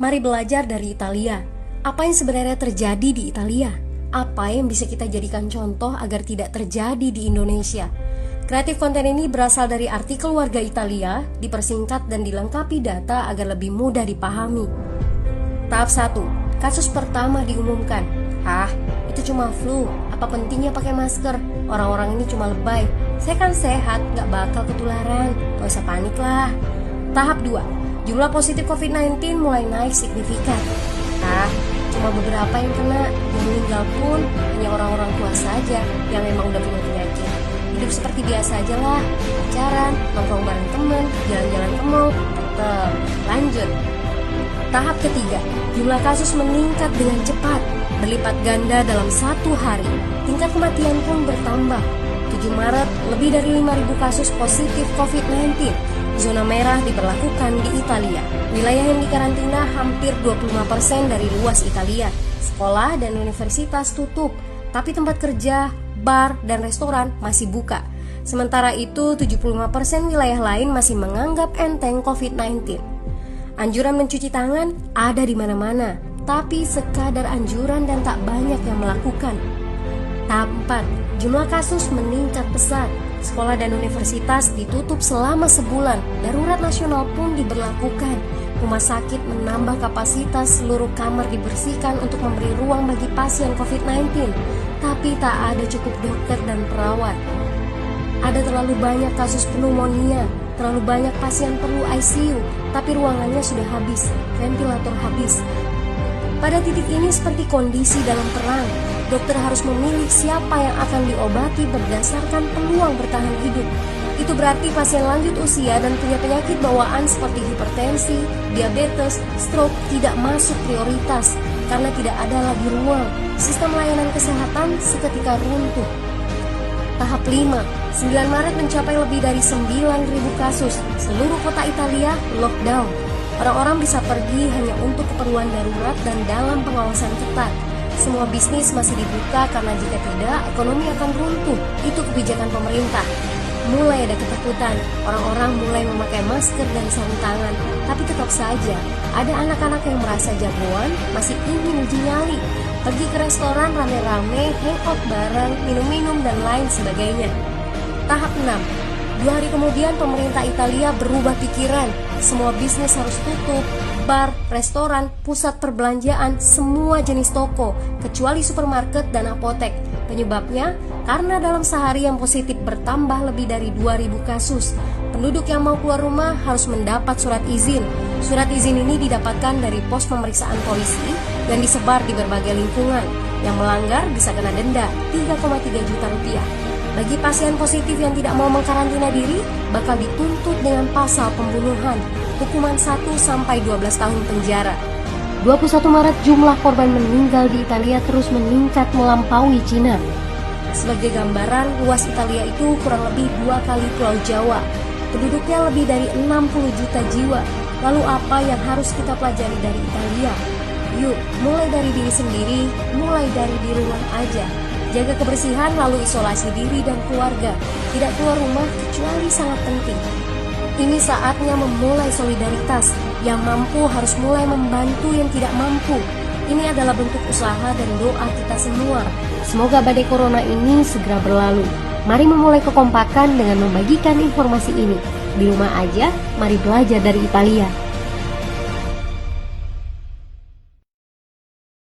Mari belajar dari Italia. Apa yang sebenarnya terjadi di Italia? Apa yang bisa kita jadikan contoh agar tidak terjadi di Indonesia? Kreatif konten ini berasal dari artikel warga Italia, dipersingkat dan dilengkapi data agar lebih mudah dipahami. Tahap 1. Kasus pertama diumumkan. Itu cuma flu. Apa pentingnya pakai masker? Orang-orang ini cuma lebay. Saya kan sehat, gak bakal ketularan. Gak usah panik lah. Tahap 2. Jumlah positif COVID-19 mulai naik signifikan. Cuma beberapa yang kena. Yang meninggal pun hanya orang-orang tua saja yang emang udah punya penyakit. Hidup seperti biasa aja lah. Pacaran, nongkrong bareng temen, jalan-jalan ke mall. Tetep lanjut. Tahap ketiga, jumlah kasus meningkat dengan cepat, berlipat ganda dalam 1 hari. Tingkat kematian pun bertambah. 7 Maret, lebih dari 5.000 kasus positif COVID-19. Zona merah diberlakukan di Italia. Wilayah yang dikarantina hampir 25% dari luas Italia. Sekolah dan universitas tutup, tapi tempat kerja, bar, dan restoran masih buka. Sementara itu, 75% wilayah lain masih menganggap enteng COVID-19. Anjuran mencuci tangan ada di mana-mana, tapi sekadar anjuran dan tak banyak yang melakukan. Tahap 4. Jumlah kasus meningkat pesat. Sekolah dan universitas ditutup selama sebulan. Darurat nasional pun diberlakukan. Rumah sakit menambah kapasitas, seluruh kamar dibersihkan untuk memberi ruang bagi pasien COVID-19. Tapi tak ada cukup dokter dan perawat. Ada terlalu banyak kasus pneumonia, terlalu banyak pasien perlu ICU, tapi ruangannya sudah habis, ventilator habis. Pada titik ini seperti kondisi dalam perang. Dokter harus memilih siapa yang akan diobati berdasarkan peluang bertahan hidup. Itu berarti pasien lanjut usia dan punya penyakit bawaan seperti hipertensi, diabetes, stroke tidak masuk prioritas karena tidak ada lagi ruang. Sistem layanan kesehatan seketika runtuh. Tahap 5. 9 Maret mencapai lebih dari 9.000 kasus. Seluruh kota Italia lockdown. Orang-orang bisa pergi hanya untuk keperluan darurat dan dalam pengawasan ketat. Semua bisnis masih dibuka karena jika tidak, ekonomi akan runtuh. Itu kebijakan pemerintah. Mulai ada ketakutan, orang-orang mulai memakai masker dan sarung tangan. Tapi tetap saja, ada anak-anak yang merasa jagoan, masih ingin uji nyali. Pergi ke restoran rame-rame, hangout bareng, minum-minum dan lain sebagainya. Tahap 6. 2 hari kemudian pemerintah Italia berubah pikiran. Semua bisnis harus tutup. Bar, restoran, pusat perbelanjaan, semua jenis toko, kecuali supermarket dan apotek. Penyebabnya, karena dalam sehari yang positif bertambah lebih dari 2.000 kasus. Penduduk yang mau keluar rumah harus mendapat surat izin. Surat izin ini didapatkan dari pos pemeriksaan polisi dan disebar di berbagai lingkungan. Yang melanggar bisa kena denda 3,3 juta rupiah. Bagi pasien positif yang tidak mau mengkarantina diri, bakal dituntut dengan pasal pembunuhan, hukuman 1-12 tahun penjara. 21 Maret jumlah korban meninggal di Italia terus meningkat melampaui Cina. Sebagai gambaran, luas Italia itu kurang lebih 2 kali Pulau Jawa. Penduduknya lebih dari 60 juta jiwa. Lalu apa yang harus kita pelajari dari Italia? Yuk, mulai dari diri sendiri, mulai dari di rumah aja. Jaga kebersihan lalu isolasi diri dan keluarga. Tidak keluar rumah kecuali sangat penting. Ini saatnya memulai solidaritas. Yang mampu harus mulai membantu yang tidak mampu. Ini adalah bentuk usaha dan doa kita semua. Semoga badai corona ini segera berlalu. Mari memulai kekompakan dengan membagikan informasi ini. Di rumah aja, mari belajar dari Italia.